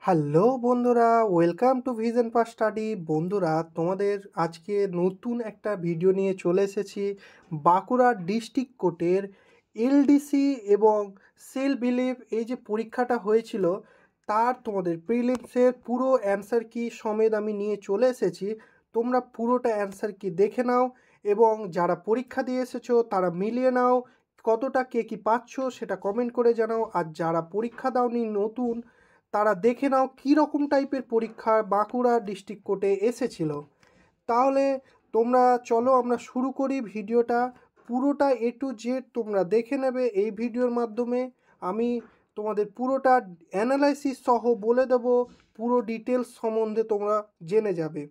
Hello বন্ধুরা, welcome to vision pass study. বন্ধুরা, তোমাদের আজকে নতুন একটা ভিডিও নিয়ে চলে এসেছি। বাঁকুড়া ডিস্ট্রিক্ট কোর্টের এলডিসি এবং সেল বিলিভ এই যে পরীক্ষাটা হয়েছিল তার তোমাদের প্রিলিমসের পুরো অ্যান্সার কি সমেত আমি নিয়ে চলে এসেছি। তোমরা পুরোটা অ্যান্সার কি দেখে নাও এবং যারা পরীক্ষা দিয়ে এসেছো তারা মিলিয়ে নাও, কতটা কে কি পাচ্ছ সেটা কমেন্ট করে জানাও। আর যারা পরীক্ষা দাওনি নতুন, তারা দেখে নাও কী রকম টাইপের পরীক্ষা বাঁকুড়া ডিস্ট্রিক্ট কোর্টে এসেছিল। তাহলে তোমরা চলো আমরা শুরু করি ভিডিওটা। পুরোটা A to Z তোমরা দেখে নেবে এই ভিডিওর মাধ্যমে। আমি তোমাদের পুরোটা অ্যানালাইসিস সহ বলে দেব, পুরো ডিটেলস সম্বন্ধে তোমরা জেনে যাবে।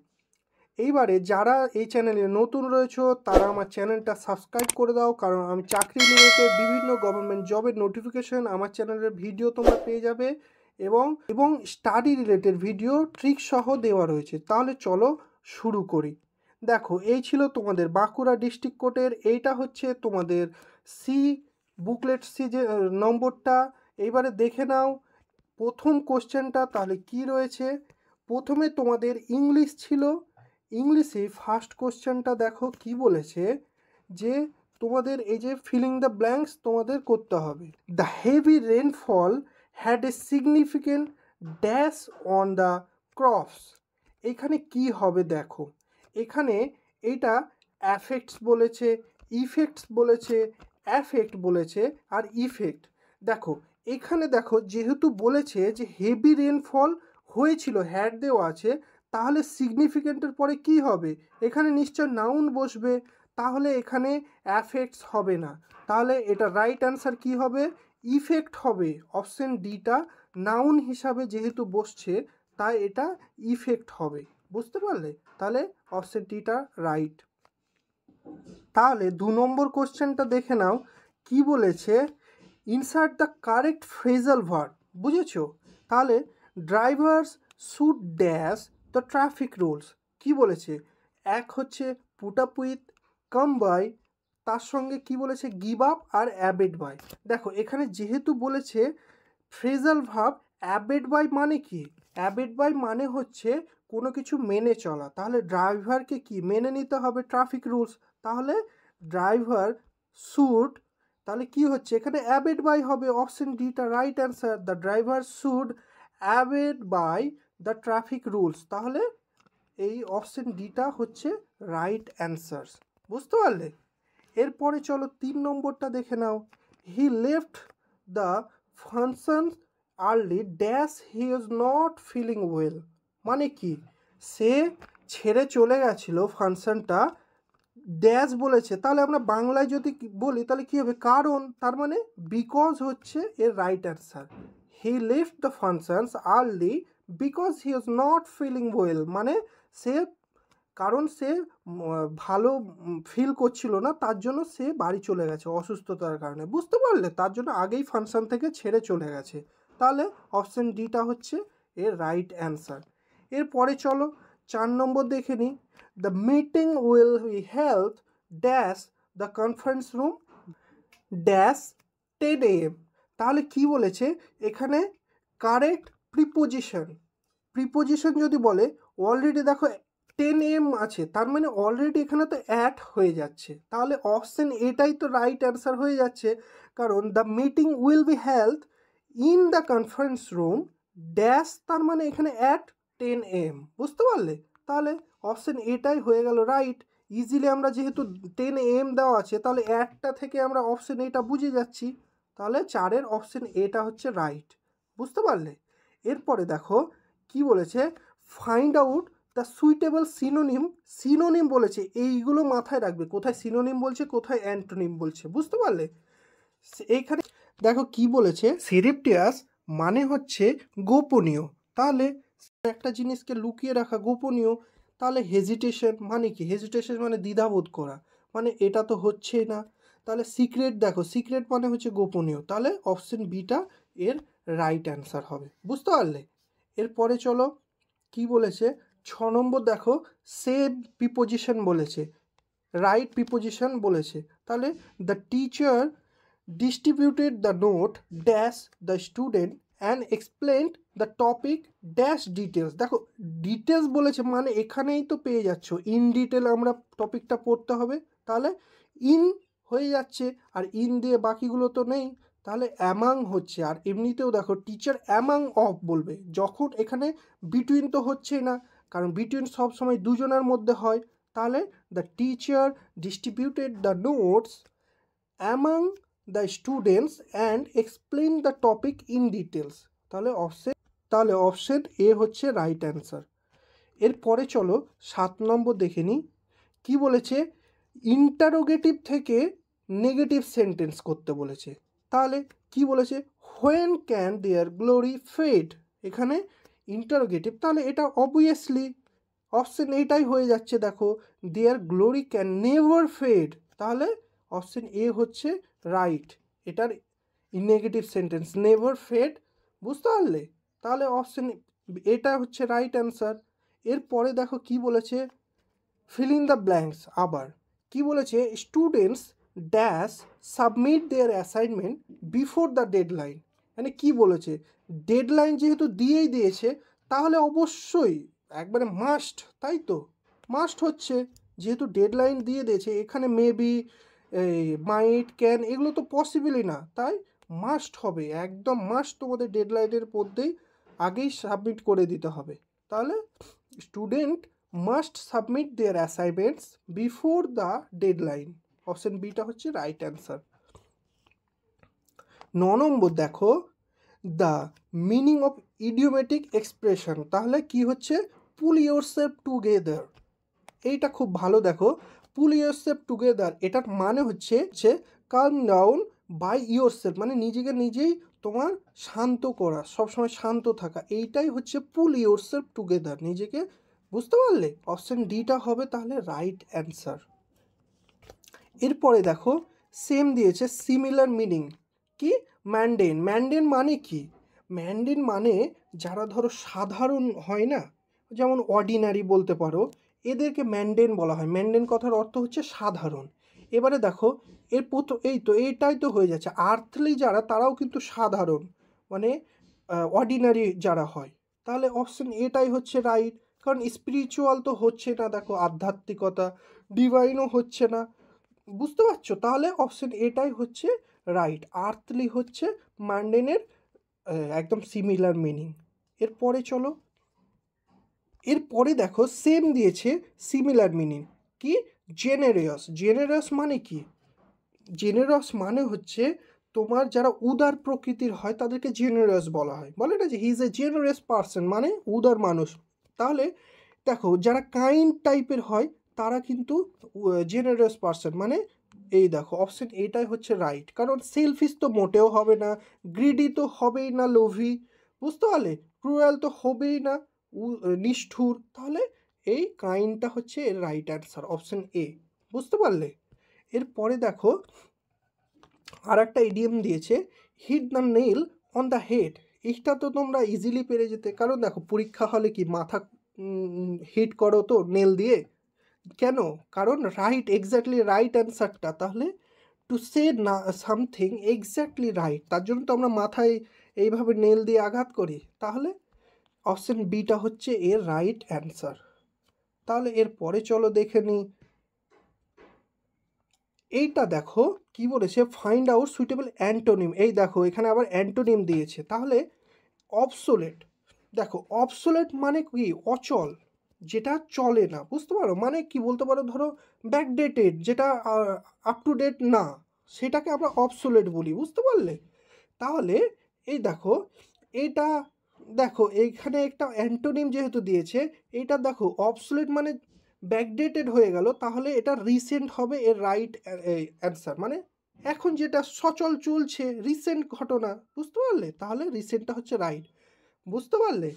এইবারে যারা এই চ্যানেলে নতুন রয়েছে তারা আমার চ্যানেলটা সাবস্ক্রাইব করে দাও, কারণ আমি চাকরি রিলেটেড বিভিন্ন গভর্নমেন্ট জবের নোটিফিকেশন আমার চ্যানেলের ভিডিও তোমরা পেয়ে যাবে এবং স্টাডি রিলেটেড ভিডিও ট্রিক সহ দেওয়া রয়েছে। তাহলে চলো শুরু করি। দেখো, এই ছিল তোমাদের বাঁকুড়া ডিস্ট্রিক্ট কোর্টের, এইটা হচ্ছে তোমাদের সি বুকলেট সি যে নম্বরটা। এইবারে দেখে নাও প্রথম কোশ্চেনটা তাহলে কি রয়েছে। প্রথমে তোমাদের ইংলিশ ছিল, ইংলিশে ফার্স্ট কোশ্চেনটা দেখো কি বলেছে, যে তোমাদের এই যে ফিলিং দ্য ব্ল্যাঙ্কস তোমাদের করতে হবে। The heavy rainfall had a significant dash on the crops. এখানে কি হবে দেখো, এখানে এটা অ্যাফেক্টস বলেছে, ইফেক্টস বলেছে, অ্যাফেক্ট বলেছে আর ইফেক্ট। দেখো এখানে দেখো, যেহেতু বলেছে যে হেভি রেনফল হয়েছিল, হ্যাড দেওয়া আছে, তাহলে সিগনিফিকেন্টের পরে কি হবে, এখানে নিশ্চয় নাউন বসবে, তাহলে এখানে অ্যাফেক্টস হবে না। তাহলে এটা রাইট অ্যান্সার কি হবে, ইফেক্ট হবে। অপশন ডিটা নাউন হিসাবে যেহেতু বসছে তাই এটা ইফেক্ট হবে। বুঝতে পারলে? তাহলে অপশন ডিটা রাইট। তাহলে 2 নম্বর কোশ্চেনটা দেখে নাও কি বলেছে, insert the correct phrasal verb. বুঝেছো? তাহলে drivers should dash the traffic rules. কি বলেছে, এক হচ্ছে put up with, come by, তার সঙ্গে কি বলেছে গিভ আপ আর অ্যাবেড বাই। দেখো এখানে যেহেতু বলেছে ফ্রেজাল ভার্ব, অ্যাবেড বাই মানে কি, অ্যাবেড বাই মানে হচ্ছে কোনো কিছু মেনে চলা। তাহলে ড্রাইভারকে কি মেনে নিতে হবে ট্রাফিক রুলস, তাহলে ড্রাইভার শুড, তাহলে কি হচ্ছে এখানে অ্যাবেড বাই হবে। অপশন ডিটা right answer, the driver should abide by the traffic rules. তাহলে এই অপশন ডিটা হচ্ছে রাইট অ্যান্সার। বুঝতে পারলে? এরপরে চলো 3 নম্বরটা দেখে নাও, he left the function early dash he is not feeling well. মানে কি, সে ছেড়ে চলে গেছিলো ফাংশনটা, ড্যাশ বলেছে, তাহলে আমরা বাংলায় যদি বলি তাহলে কী হবে, কারণ, তার মানে বিকজ হচ্ছে এর right answer. He left the functions early because he is not feeling well, মানে সে, কারণ সে ভালো ফিল করছিল না, তার জন্য সে বাড়ি চলে গেছে অসুস্থতার কারণে। বুঝতে পারলে? তার জন্য আগেই ফাংশন থেকে ছেড়ে চলে গেছে। তাহলে অপশন ডিটা হচ্ছে এর রাইট অ্যান্সার। এরপরে চলো 4 নম্বর দেখে নিই, the meeting will be held dash the conference room dash 10 AM। তাহলে কি বলেছে এখানে, কারেক্ট প্রিপোজিশন যদি বলে, অলরেডি দেখো 10 AM আছে, তার মানে অলরেডি এখানে তো অ্যাড হয়ে যাচ্ছে, তাহলে অপশন এটাই তো রাইট অ্যান্সার হয়ে যাচ্ছে। কারণ the meeting will be held in the conference room dash, তার মানে এখানে অ্যাট 10 AM। বুঝতে পারলে? তাহলে অপশন এটাই হয়ে গেল রাইট। ইজিলি আমরা যেহেতু 10 AM দেওয়া আছে, তাহলে অ্যাটটা থেকে আমরা অপশন এটা বুঝে যাচ্ছি, তাহলে 4-এর অপশন এটা হচ্ছে রাইট। বুঝতে পারলে? এরপরে দেখো কি বলেছে, find out the suitable synonym বলেছে, এইগুলো মাথায় রাখবে, কোথায় সিনোনিম বলছে কোথায় অ্যান্টোনিম বলছে। বুঝতে পারলে? এইখানে দেখো কি বলেছে, সেরেপটিয়াস মানে হচ্ছে গোপনীয়, তাহলে একটা জিনিসকে লুকিয়ে রাখা গোপনীয়। তাহলে হেজিটেশন মানে কি, হেজিটেশন মানে দ্বিধাবোধ করা, মানে এটা তো হচ্ছেই না। তাহলে সিক্রেট, দেখো সিক্রেট মানে হচ্ছে গোপনীয়, তাহলে অপশন বিটা এর রাইট অ্যান্সার হবে। বুঝতে পারলে? এরপরে চলো কি বলেছে, 6 নম্বর দেখো, সেভ প্রিপোজিশন বলেছে, রাইট প্রিপোজিশন বলেছে। তাহলে the teacher distributed the note dash the student and explained the topic dash details. দেখো ডিটেলস বলেছে মানে এখানেই তো পেয়ে যাচ্ছ, ইন ডিটেল আমরা টপিকটা পড়তে হবে, তাহলে ইন হয়ে যাচ্ছে, আর ইন দিয়ে বাকিগুলো তো নেই, তাহলে অ্যামাং হচ্ছে। আর এমনিতেও দেখো টিচার অ্যামাং অফ বলবে, যখন এখানে বিটুইন তো হচ্ছেই না, কারণ বিটুইন সবসময় দুজনের মধ্যে হয়, তাহলে the teacher distributed the notes among the students and explain the topic in details. তাহলে অপশন এ হচ্ছে রাইট অ্যান্সার। এরপরে চলো 7 নম্বর দেখে নিই কী বলেছে। ইন্টারোগেটিভ থেকে নেগেটিভ সেন্টেন্স করতে বলেছে। তাহলে কি বলেছে, when can their glory fade, এখানে ইন্টারোগেটিভ, তাহলে এটা অবভিয়াসলি অপশন এইটাই হয়ে যাচ্ছে। দেখো their glory can never fade, তাহলে অপশন এ হচ্ছে রাইট, এটার নেগেটিভ সেন্টেন্স নেভার ফেড, বুঝতে পারলে? তাহলে অপশন এটা হচ্ছে রাইট অ্যান্সার। এরপরে দেখো কি বলেছে, ফিল ইন দ্য ব্ল্যাঙ্কস। আবার কি বলেছে, students dash submit their assignment before the deadline, মানে কি বলেছে, ডেডলাইন যেহেতু দিয়েই দিয়েছে তাহলে অবশ্যই একবারে মাস্ট, তাই তো মাস্ট হচ্ছে, যেহেতু ডেডলাইন দিয়ে দিয়েছে, এখানে মেবি মাইট ক্যান এগুলো তো পসিবলই না, তাই মাস্ট হবে, একদম মাস্ট, তোমাদের ডেডলাইনের মধ্যেই আগেই সাবমিট করে দিতে হবে। তাহলে student must submit their assignments before the deadline, option beta হচ্ছে রাইট অ্যান্সার। 9 নম্বর দেখো, the meaning of idiomatic expression, তাহলে কি হচ্ছে, পুল ইয়োরসেলফ টুগেদার, এইটা খুব ভালো দেখো, পুল ইয়োরসেলফ টুগেদার এটার মানে হচ্ছে কাম ডাউন বাই ইয়োরসেলফ, মানে নিজেকে নিজেই তোমার শান্ত করা, সবসময় শান্ত থাকা, এইটাই হচ্ছে পুল ইয়োরসেলফ টুগেদার, নিজেকে, বুঝতে পারলে? অপশন ডিটা হবে তাহলে রাইট অ্যান্সার। এরপরে দেখো সেম দিয়েছে সিমিলার মিনিং, কি ম্যান্ডেন, ম্যান্ডেন মানে কি, ম্যান্ডেন মানে যারা ধরো সাধারণ হয় না, যেমন অর্ডিনারি বলতে পারো, এদেরকে ম্যান্ডেন বলা হয়। ম্যান্ডেন কথার অর্থ হচ্ছে সাধারণ। এবারে দেখো এর এইটাই তো হয়ে যাচ্ছে, আর্থলি যারা তারাও কিন্তু সাধারণ, মানে অর্ডিনারি যারা হয়, তাহলে অপশন এটাই হচ্ছে রাইট, কারণ স্পিরিচুয়াল তো হচ্ছে না, দেখো আধ্যাত্মিকতা, ডিভাইনও হচ্ছে না, বুঝতে পারছো? তাহলে অপশন এটাই হচ্ছে রাইট, আর্থলি হচ্ছে ম্যান্ডেনের একদম সিমিলার মিনিং। এরপরে চলো, এরপরে দেখো সেম দিয়েছে সিমিলার মিনিং, কি জেনারিয়াস, জেনারিয়াস মানে কি, জেনারাস মানে হচ্ছে তোমার যারা উদার প্রকৃতির হয় তাদেরকে জেনারাস বলা হয়, বলে না যে he is a generous person, মানে উদার মানুষ। তাহলে দেখো যারা কাইন্ড টাইপের হয় তারা কিন্তু জেনারাস পারসন, মানে এই দেখো অপশন এটাই হচ্ছে রাইট, কারণ সেলফিশ তো মোটেও হবে না, গ্রিডি তো হবেই না, লোভী, বুঝতে পারলে, ক্রুয়েল তো হবেই না, নিষ্ঠুর, তাহলে এই কাইন্ডটা হচ্ছে এর রাইট অ্যান্সার, অপশন এ, বুঝতে পারলে? এরপরে দেখো আর একটা ইডিয়াম দিয়েছে, hit the nail on the head, এইটা তো তোমরা ইজিলি পেরে যেতে, কারণ দেখো পরীক্ষা হলে কি মাথা হিট করো তো নেল দিয়ে, কেন, কারণ রাইট, এক্স্যাক্টলি রাইট অ্যান্সারটা, তাহলে টু সে না সামথিং এক্স্যাক্টলি রাইট, তার জন্য তো আমরা মাথায় এইভাবে নেল দিয়ে আঘাত করি, তাহলে অপশন বিটা হচ্ছে এর রাইট অ্যান্সার। তাহলে এরপরে চলো দেখে নিই, এইটা দেখো কি বলেছে, ফাইন্ড আউট সুইটেবল অ্যান্টোনিম, এই দেখো এখানে আবার অ্যান্টোনিম দিয়েছে, তাহলে অবসোলেট, দেখো অবসোলেট মানে কি, অচল, যেটা চলে না, বুঝতে পারো, মানে কি বলতে পারো, ধরো ব্যাকডেটেড, যেটা আপ টু ডেট না, সেটাকে আমরা অবসোলেট বলি, বুঝতে পারলে? তাহলে এই দেখো এটা, দেখো এইখানে একটা অ্যান্টোনিম যেহেতু দিয়েছে, এইটা দেখো অবসোলেট মানে ব্যাকডেটেড হয়ে গেল, তাহলে এটা রিসেন্ট হবে এর রাইট অ্যান্সার, মানে এখন যেটা সচল চলছে, রিসেন্ট ঘটনা, বুঝতে পারলে? তাহলে রিসেন্টটা হচ্ছে রাইট, বুঝতে পারলে?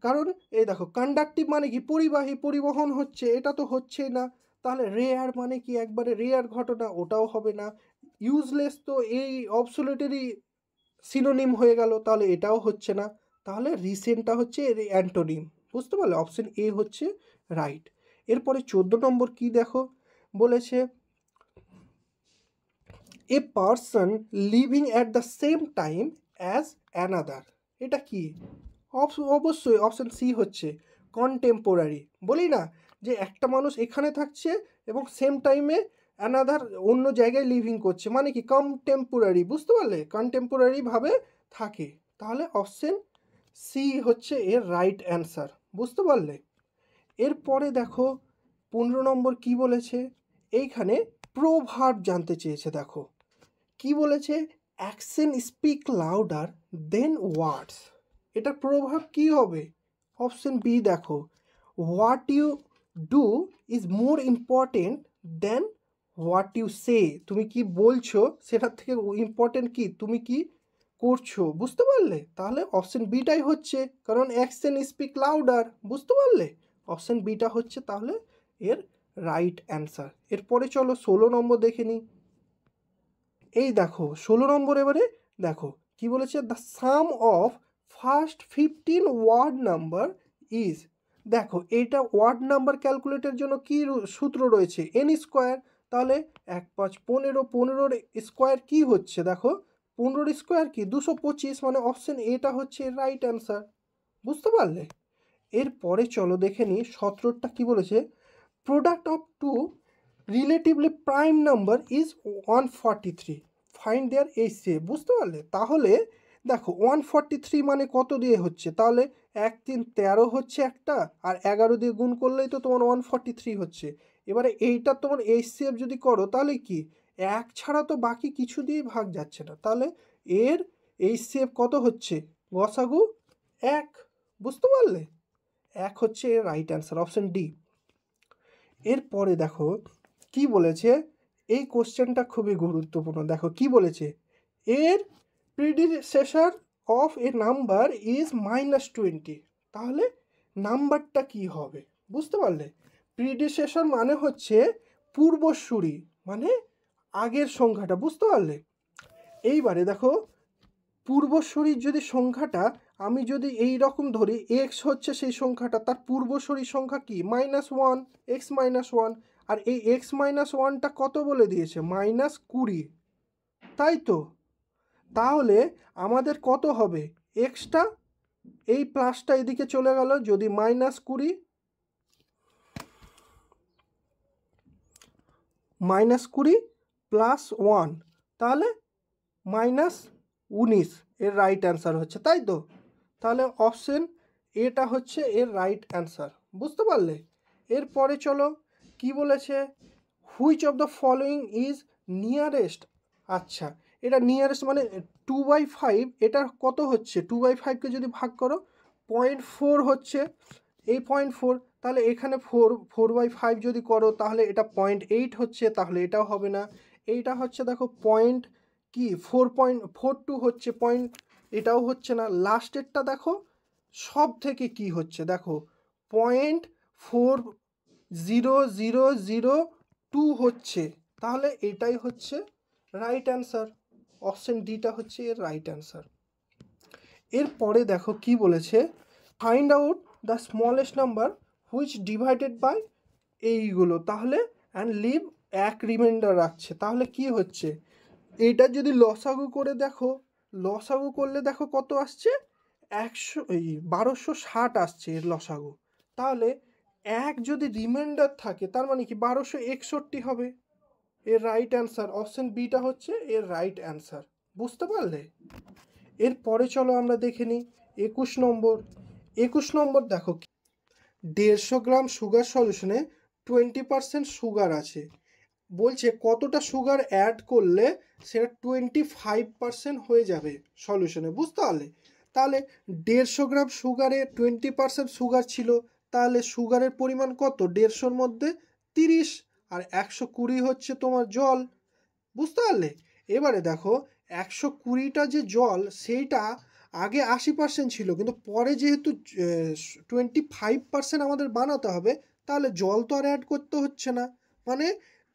কারণ এই দেখো কন্ডাক্টিভ মানে কি, পরিবাহী, পরিবহন হচ্ছে, এটা তো হচ্ছেই না, তাহলে রেয়ার মানে কি, একবারে রেয়ার ঘটনা, ওটাও হবে না, ইউজলেস তো এই অবসোলেটেরই সিনোনিম হয়ে গেল, তাহলে এটাও হচ্ছে না, তাহলে রিসেন্টটা হচ্ছে এর অ্যান্টোনিম, বুঝতে পারলে? অপশন এ হচ্ছে রাইট। এরপরে 14 নম্বর কি দেখো বলেছে, a person leaving at the same time as another, এটা কি? অবশ্যই অপশান সি হচ্ছে কন্টেম্পোরারি। বলি না যে একটা মানুষ এখানে থাকছে এবং সেম টাইমে অ্যানাদার অন্য জায়গায় লিভিং করছে, মানে কি কন্টেম্পোরারি, বুঝতে পারলে? কন্টেম্পোরারিভাবে থাকে। তাহলে অপশান সি হচ্ছে এর রাইট অ্যান্সার, বুঝতে পারলে? এরপরে দেখো 15 নম্বর কি বলেছে, এইখানে প্রোভার্ব জানতে চেয়েছে। দেখো কি বলেছে, action speak louder than words. এটা প্রোভার্ব কি হবে? অপশন বি দেখো, what you do is more important than what you say. তুমি কি বলছো সেটার থেকে ইম্পর্টেন্ট কি তুমি কি করছো, বুঝতে পারলে? তাহলে অপশন বিটাই হচ্ছে, কারণ অ্যাকশন স্পিক লাউডার, বুঝতে পারলে? অপশন বিটা হচ্ছে তাহলে এর রাইট অ্যান্সার। এরপরে চলো 16 নম্বর দেখে নিই। এই দেখো 16 নম্বর, এবারে দেখো কি বলেছে, the sum of first 15 word number is. দেখো এইটা ওয়ার্ড নাম্বার ক্যালকুলেটের জন্য কি সূত্র রয়েছে, এন স্কোয়ার। তাহলে 1 5 15, 15-র স্কোয়ার কি হচ্ছে, দেখো 15-র স্কোয়ার কি 225, মানে অপশন এটা হচ্ছে রাইট অ্যান্সার, বুঝতে পারলে? এরপরে চলো দেখে নিই 17টা কি বলেছে, product of two relatively prime number is 143, find their HCF, বুঝতে পারলে? তাহলে দেখো 143 মানে কত দিয়ে হচ্ছে, তাহলে 1 3 13 হচ্ছে একটা, আর 11 দিয়ে গুণ করলেই তো তোমার 143 হচ্ছে। এবারে এইটা তোমার এইচসিএফ যদি করো তাহলে কি 1 ছাড়া তো বাকি কিছু দিয়েই ভাগ যাচ্ছে না, তাহলে এর এইচসিএফ কত হচ্ছে, গসাগু 1, বুঝতে পারলে? 1 হচ্ছে এর রাইট অ্যান্সার, অপশন ডি। এরপরে দেখো কি বলেছে, এই কোশ্চেনটা খুবই গুরুত্বপূর্ণ। দেখো কি বলেছে, এর predecessor of A number is -20, তাহলে নাম্বারটা কি হবে, বুঝতে পারলে? প্রিডিসেসর মানে হচ্ছে পূর্বসূরি, মানে আগের সংখ্যাটা, বুঝতে পারলে? এইবারে দেখো পূর্বসূরির যদি সংখ্যাটা আমি যদি এই রকম ধরি, এক্স হচ্ছে সেই সংখ্যাটা, তার পূর্বসূরি সংখ্যা কি -1, x-1, আর এই x-1টা কত বলে দিয়েছে, -20, তাই তো? তাহলে আমাদের কত হবে, এক্সটা এই প্লাসটা এদিকে চলে গেল, যদি -20 +1, তাহলে -19 এর রাইট অ্যান্সার হচ্ছে, তাই তো? তাহলে অপশন এটা হচ্ছে এর রাইট অ্যান্সার, বুঝতে পারলে? এরপরে চলো কি বলেছে, which of the following is nearest. আচ্ছা, এটা নিয়ারেস্ট মানে 2/5, এটা কত হচ্ছে, 2/5কে যদি ভাগ করো 0.4 হচ্ছে, এই 0.4, তাহলে এখানে 4/5 যদি করো তাহলে এটা 0.8 হচ্ছে, তাহলে এটাও হবে না। এইটা হচ্ছে দেখো পয়েন্ট কি 4.42 হচ্ছে, পয়েন্ট, এটাও হচ্ছে না। লাস্টেরটা দেখো সব থেকে কি হচ্ছে, দেখো 0.4002 হচ্ছে, তাহলে এটাই হচ্ছে রাইট অ্যান্সার, অপশন ডিটা হচ্ছে এর রাইট অ্যান্সার। এরপরে দেখো কি বলেছে, find out the smallest number which divided by এইগুলো, তাহলে অ্যান্ড লিভ এক রিমাইন্ডার রাখছে, তাহলে কি হচ্ছে, এইটা যদি লসাগু করে দেখো, লসাগু করলে দেখো কত আসছে, 1260 আসছে এর লসাগু। তাহলে এক যদি রিমাইন্ডার থাকে তার মানে কি 1261 হবে, এর রাইট অ্যান্সার, অপশন বিটা হচ্ছে এর রাইট অ্যান্সার, বুঝতে পারলে? এরপরে চলো আমরা দেখে নিই 21 নম্বর। 21 নম্বর দেখো, 150 গ্রাম সুগার সলিউশনে 20% সুগার আছে, বলছে কতটা সুগার অ্যাড করলে সেটা 25% হয়ে যাবে সলিউশনে, বুঝতে পারলে? তাহলে 150 গ্রাম সুগারে 20% সুগার ছিল, তাহলে সুগারের পরিমাণ কত 150-র মধ্যে 30, আর 120 হচ্ছে তোমার জল, বুঝতে পারলে? এবারে দেখো 120টা যে জল সেইটা আগে 80% ছিল, কিন্তু পরে যেহেতু 25% আমাদের বানাতে হবে, তাহলে জল তো আর অ্যাড করতে হচ্ছে না, মানে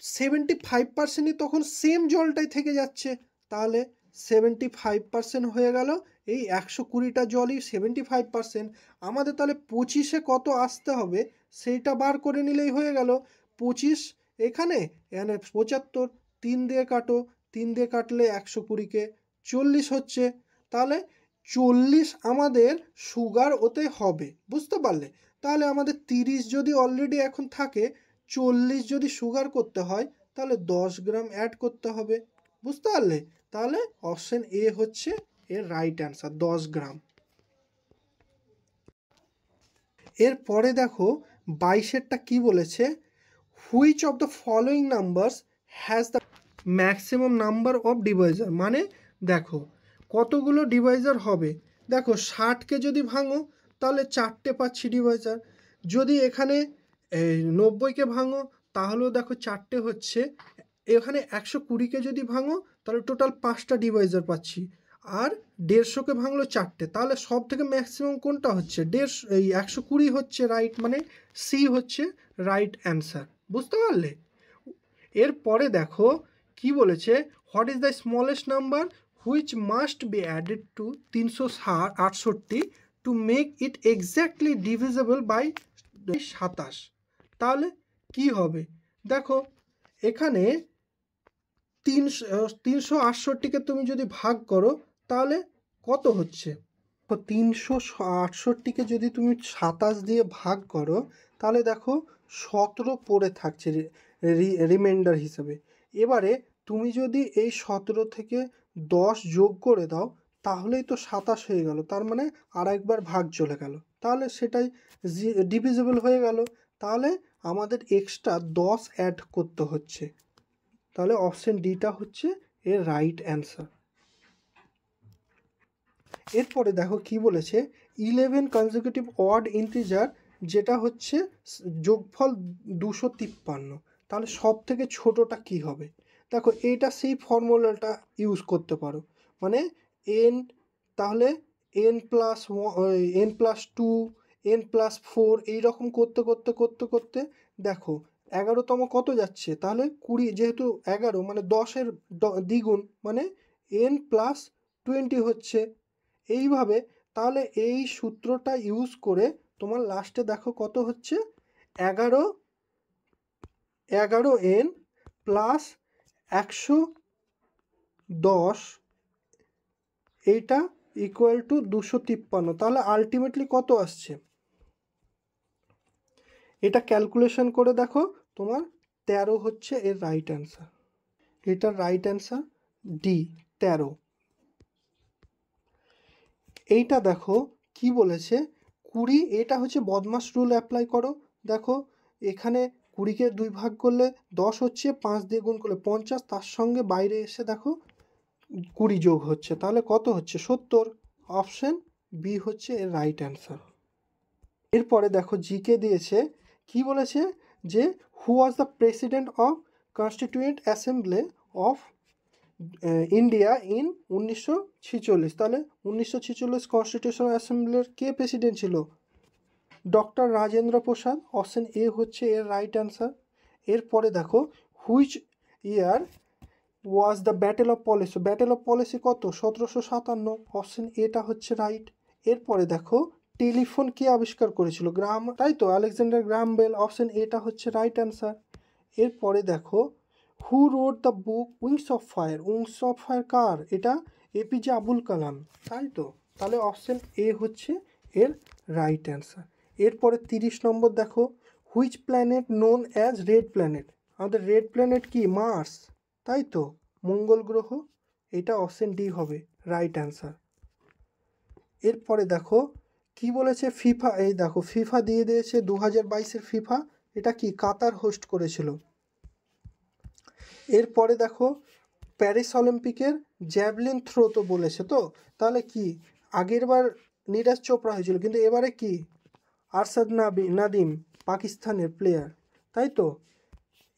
75%ই তখন সেম জলটাই থেকে যাচ্ছে, তাহলে 75% হয়ে গেল, এই 120টা জলই 75%। আমাদের তাহলে 25-এ কত আসতে হবে সেইটা বার করে নিলেই হয়ে গেল। 25 এখানে 75, 3 দিয়ে কাটো, 3 দিয়ে কাটলে 120কে 40 হচ্ছে, তাহলে 40 আমাদের সুগার ওতে হবে, বুঝতে পারলে? তাহলে আমাদের 30 যদি অলরেডি এখন থাকে, 40 যদি সুগার করতে হয় তাহলে 10 গ্রাম অ্যাড করতে হবে, বুঝতে পারলে? তাহলে অপশন এ হচ্ছে এর রাইট অ্যান্সার, 10 গ্রাম। এরপরে দেখো 22এরটা কি বলেছে, which of the following numbers has the maximum number of Deviser. মানে দেখো কতগুলো ডিভাইজার হবে, দেখো 60কে যদি ভাঙো তাহলে 4টে পাচ্ছি ডিভাইজার, যদি এখানে 90কে ভাঙো তাহলেও দেখো 4টে হচ্ছে, এখানে 120কে যদি ভাঙো তাহলে টোটাল 5টা ডিভাইজার পাচ্ছি, আর 150কে ভাঙলো 4টে, তাহলে সব থেকে ম্যাক্সিমাম কোনটা হচ্ছে? 120 হচ্ছে রাইট, মানে সি হচ্ছে রাইট অ্যান্সার, বুঝতে পারলে? এরপরে দেখো কি বলেছে, what is the smallest number which must be added to 368 to make it exactly divisible by 27। তাহলে কি হবে? দেখো এখানে 368কে তুমি যদি ভাগ করো তাহলে কত হচ্ছে? 368কে যদি তুমি 27 দিয়ে ভাগ করো তাহলে দেখো 17 পড়ে থাকছে রিমাইন্ডার হিসেবে। এবারে তুমি যদি এই 17 থেকে 10 যোগ করে দাও তাহলেই তো 27 হয়ে গেল, তার মানে আর একবার ভাগ চলে গেল, তাহলে সেটাই ডিভিজিবল হয়ে গেল, তাহলে আমাদের এক্সট্রা 10 অ্যাড করতে হচ্ছে, তাহলে অপশন ডিটা হচ্ছে এর রাইট অ্যান্সার। এরপরে দেখো কি বলেছে, 11 কনজিকিউটিভ অড ইন্টিজার যেটা হচ্ছে যোগফল 253, তাহলে সব থেকে ছোটোটা কি হবে? দেখো এইটা সেই ফর্মুলাটা ইউজ করতে পারো, মানে এন, তাহলে n+2 n+4 এইরকম করতে করতে করতে করতে দেখো 11তম কত যাচ্ছে, তাহলে 20, যেহেতু 11 মানে 10-এর দ্বিগুণ মানে n+20 হচ্ছে, এইভাবে। তাহলে এই সূত্রটা ইউজ করে তোমার লাস্টে দেখো কত হচ্ছে, 11n প্লাস 110 এইটা ইকুয়াল টু 253, তাহলে আলটিমেটলি কত আসছে? এটা ক্যালকুলেশন করে দেখো তোমার 13 হচ্ছে এর রাইট অ্যান্সার, এটার রাইট অ্যান্সার ডি 13। এইটা দেখো কি বলেছে, 20, এটা হচ্ছে বদমাস রুল অ্যাপ্লাই করো, দেখো এখানে 20কে 2 ভাগ করলে 10 হচ্ছে, 5 দিয়ে গুণ করলে 50, তার সঙ্গে বাইরে এসে দেখো 20 যোগ হচ্ছে, তাহলে কত হচ্ছে? 70। অপশন বি হচ্ছে এর রাইট অ্যান্সার। এরপরে দেখো জিকে দিয়েছে, কি বলেছে যে who was the president of constituent assembly of India in 1946, তাহলে 1946 কনস্টিটিউশনাল অ্যাসেম্বলির কে প্রেসিডেন্ট ছিল? Doctor Rajendra Prasad, option A হচ্ছে এর রাইট অ্যান্সার। এরপরে দেখো which year was the battle of Plassey, battle of Plassey কত? 1757, অপশন এটা হচ্ছে রাইট। এরপরে দেখো টেলিফোন কে আবিষ্কার করেছিল? গ্রাহাম, তাই তো, আলেকজান্ডার গ্রাহাম বেল, অপশন এটা হচ্ছে রাইট অ্যান্সার। এরপরে দেখো who wrote the book wings of fire, wings of fire কার? এটা এপিজে আবুল কালাম, তাই তো, তাহলে অপশন এ হচ্ছে এর রাইট অ্যান্সার। এরপরে 30 নম্বর দেখো, which planet known as red planet, আমাদের রেড প্ল্যানেট কি? মার্স, তাই তো, মঙ্গল গ্রহ, এটা অপশন ডি হবে রাইট অ্যান্সার। এরপরে দেখো কি বলেছে, ফিফা, এই দেখো ফিফা দিয়ে দিয়েছে 2022-এর ফিফা, এটা কি? কাতার হোস্ট করেছিল। এরপরে দেখো প্যারিস অলিম্পিকের জ্যাভলিন থ্রো তো বলেছে, তো তাহলে কি আগের বার নীরাজ চোপড়া হয়েছিল, কিন্তু এবারে কি? আরশাদ নাদিম, পাকিস্তানের প্লেয়ার, তাই তো,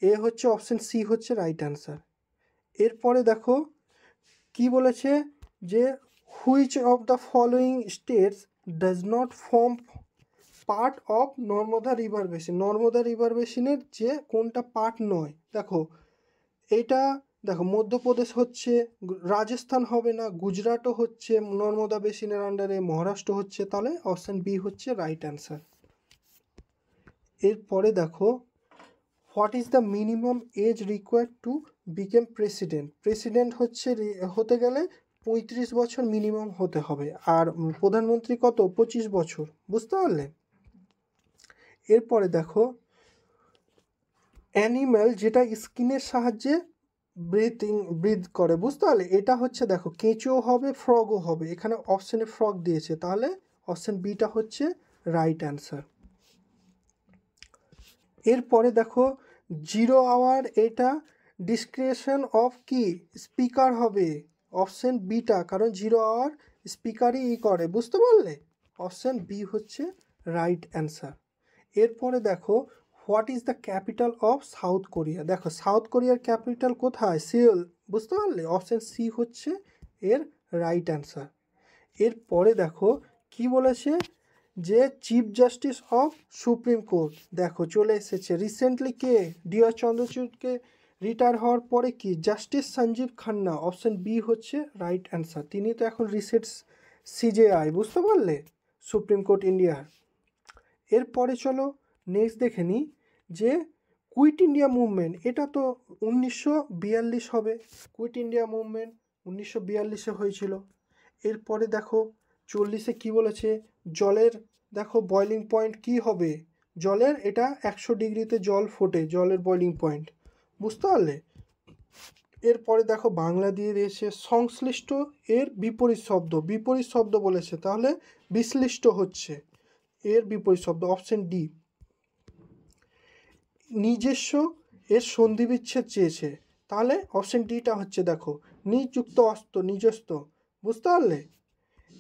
এ হচ্ছে অপশন সি হচ্ছে রাইট অ্যান্সার। এরপরে দেখো কি বলেছে যে which of the following states does not form part of Narmada river basin, Narmada river বেসিনের যে কোনটা পার্ট নয়? দেখো এইটা দেখো মধ্যপ্রদেশ হচ্ছে, রাজস্থান হবে না, গুজরাটও হচ্ছে নর্মদা বেসিনের আন্ডারে, মহারাষ্ট্র হচ্ছে, তাহলে অপশান বি হচ্ছে রাইট অ্যান্সার। এরপরে দেখো what is the minimum age required to become president, president হচ্ছে হতে গেলে 35 বছর মিনিমাম হতে হবে, আর প্রধানমন্ত্রী কত 25 বছর, বুঝতে পারলে। এরপরে দেখো অ্যানিম্যাল যেটা স্কিনের সাহায্যে ব্রিথ করে, বুঝতে পারলে। এটা হচ্ছে দেখো কেঁচো হবে, ফ্রগও হবে, এখানে অপশানে ফ্রগ দিয়েছে, তাহলে অপশান বিটা হচ্ছে রাইট অ্যান্সার। এরপরে দেখো 0 আওয়ার, এটা ডিসক্রিপশন অফ কি স্পিকার হবে, অপশান বিটা, কারণ 0 আওয়ার স্পিকারই করে, বুঝতে পারলে। অপশান বি হচ্ছে রাইট অ্যান্সার। এরপরে দেখো what is the capital of south Korea, দেখো সাউথ কোরিয়ার ক্যাপিটাল কোথায়, সিওল, বুঝতে পারলে। অপশান সি হচ্ছে এর রাইট অ্যান্সার। এরপরে দেখো কি বলেছে, যে chief justice of supreme court, দেখো চলে এসেছে রিসেন্টলি কে, ডি.ওয়াই চন্দ্রচূড়কে রিটায়ার হওয়ার পরে কি, justice Sanjiv Khanna, option B হচ্ছে রাইট অ্যান্সার। তিনি তো এখন রিসেন্ট সিজেআই, বুঝতে পারলে, সুপ্রিম কোর্ট ইন্ডিয়ার। এরপরে চলো নেক্সট দেখে নিই, যে কুইট ইন্ডিয়া মুভমেন্ট, এটা তো 1942 হবে, কুইট ইন্ডিয়া মুভমেন্ট 1942-এ হয়েছিল। এরপরে দেখো 40-এ কী বলেছে, জলের দেখো বয়লিং পয়েন্ট কি হবে, জলের এটা 100 ডিগ্রিতে জল ফোটে, জলের বয়লিং পয়েন্ট, বুঝতে পারলে। এরপরে দেখো বাংলা দিয়ে দিয়েছে সংশ্লিষ্ট এর বিপরীত শব্দ বলেছে, তাহলে বিশ্লিষ্ট হচ্ছে এর বিপরীত শব্দ, অপশন ডি। নিজস্ব এর সন্ধি বিচ্ছেদ চেয়েছে, তাহলে অপশন ডিটা হচ্ছে দেখো নিযুক্ত অস্ত, নিজস্ব, বুঝতে পারলে।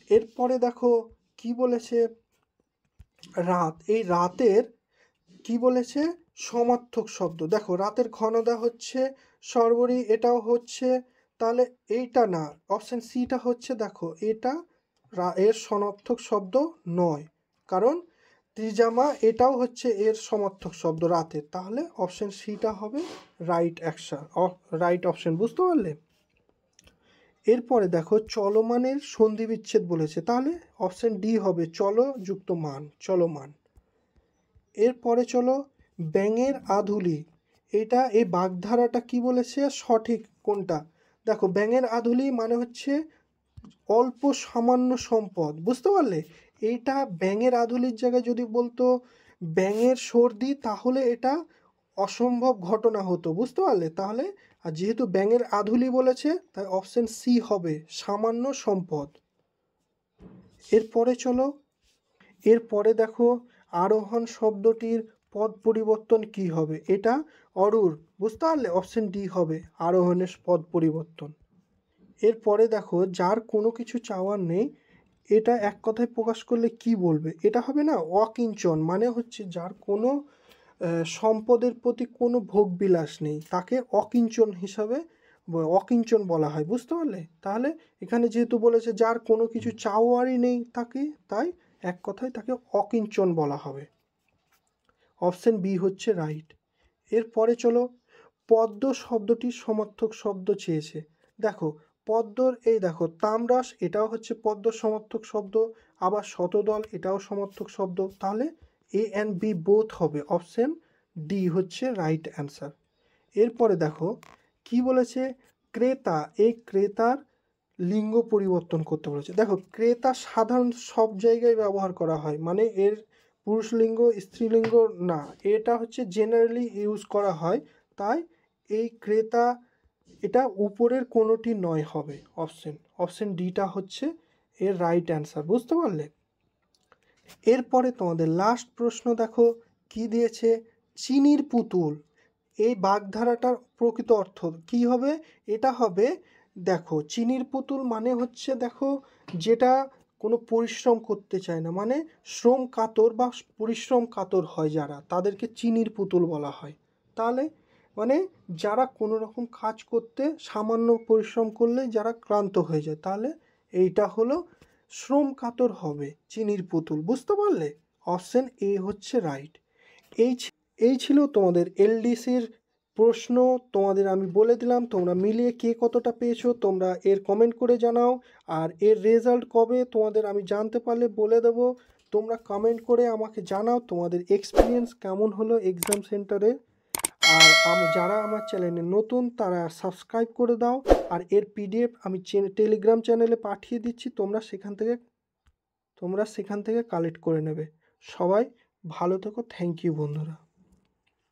এরপরে দেখো কি বলেছে, রাত, এই রাতের কি বলেছে সমার্থক শব্দ, দেখো রাতের ঘনদা হচ্ছে সর্বরী, এটাও হচ্ছে, তাহলে এইটা না, অপশন সিটা হচ্ছে দেখো এটা এর সমার্থক শব্দ নয়, কারণ ত্রিজামা এটাও হচ্ছে এর সমার্থক শব্দ রাতের, তাহলে অপশন সিটা হবে রাইট অপশন, বুঝতে পারলে। এরপরে দেখো চলমানের সন্ধি বিচ্ছেদ বলেছে, তাহলে অপশন ডি হবে চলো যুক্ত মান, চলমান। এরপরে চলো ব্যাঙের আধুলি, এটা এই বাগধারাটা কি বলেছে সঠিক কোনটা, দেখো ব্যাঙের আধুলি মানে হচ্ছে অল্প সামান্য সম্পদ, বুঝতে পারলে। এইটা ব্যাঙের আধুলির জায়গায় যদি বলতো ব্যাঙের সর্দি, তাহলে এটা অসম্ভব ঘটনা হতো, বুঝতে পারলে। তাহলে আর যেহেতু ব্যাঙের আধুলি বলেছে, তাই অপশন সি হবে সামান্য সম্পদ। এরপরে চলো, এরপরে দেখো আরোহণ শব্দটির পদ পরিবর্তন কি হবে, এটা অরুর, বুঝতে পারলে, অপশন ডি হবে আরোহণের পদ পরিবর্তন। এরপরে দেখো যার কোনো কিছু চাওয়ার নেই, এটা এক কথায় প্রকাশ করলে কি বলবে, এটা হবে না অকিঞ্চন, মানে হচ্ছে যার কোনো সম্পদের প্রতি কোনো ভোগবিলাস নেই, তাকে অকিঞ্চন হিসাবে অকিঞ্চন বলা হয়, বুঝতে পারলে। তাহলে এখানে যেহেতু বলেছে যার কোনো কিছু চাওয়ারই নেই তাকে, তাই এক কথায় তাকে অকিঞ্চন বলা হবে, অপশন বি হচ্ছে রাইট। এরপরে চলো পদ্ম শব্দটির সমার্থক শব্দ চেয়েছে, দেখো পদ্মর এই দেখো তামরাস, এটাও হচ্ছে পদ্ম সমার্থক শব্দ, আবার শতদল এটাও সমার্থক শব্দ, তাহলে এ অ্যান্ড বি বোথ হবে, অপশন ডি হচ্ছে রাইট অ্যান্সার। এরপরে দেখো কি বলেছে, ক্রেতা, এই ক্রেতার লিঙ্গ পরিবর্তন করতে বলেছে, দেখো ক্রেতা সাধারণ সব জায়গায় ব্যবহার করা হয়, মানে এর পুরুষলিঙ্গ স্ত্রীলিঙ্গ না, এটা হচ্ছে জেনারেলি ইউজ করা হয়, তাই এই ক্রেতা এটা উপরের কোনোটি নয় হবে, অপশন ডিটা হচ্ছে এর রাইট অ্যান্সার, বুঝতে পারলে। এরপরে তোমাদের লাস্ট প্রশ্ন দেখো কি দিয়েছে, চিনির পুতুল, এই বাগধারাটার প্রকৃত অর্থ কি হবে, এটা হবে দেখো চিনির পুতুল মানে হচ্ছে দেখো যেটা কোনো পরিশ্রম করতে চায় না, মানে শ্রম কাতর বা পরিশ্রম কাতর হয় যারা, তাদেরকে চিনির পুতুল বলা হয়। তাহলে মানে যারা কোনো রকম কাজ করতে সামান্য পরিশ্রম করলে যারা ক্লান্ত হয়ে যায়, তাহলে এইটা হলো শ্রম কাতর হবে চিনির পুতুল, বুঝতে পারলে। অপশন এ হচ্ছে রাইট। এই ছিল তোমাদের এলডিসির প্রশ্ন, তোমাদের আমি বলে দিলাম, তোমরা মিলিয়ে কে কতটা পেয়েছো তোমরা এর কমেন্ট করে জানাও, আর এর রেজাল্ট কবে তোমাদের আমি জানতে পারলে বলে দেবো, তোমরা কমেন্ট করে আমাকে জানাও তোমাদের এক্সপিরিয়েন্স কেমন হলো এক্সাম সেন্টারে। আর যারা আমার চ্যানেলে নতুন তারা সাবস্ক্রাইব করে দাও। আর এর পিডিএফ আমি টেলিগ্রাম চ্যানেলে পাঠিয়ে দিচ্ছি, তোমরা সেখান থেকে কালেক্ট করে নেবে। সবাই ভালো থেকো। থ্যাংক ইউ বন্ধুরা।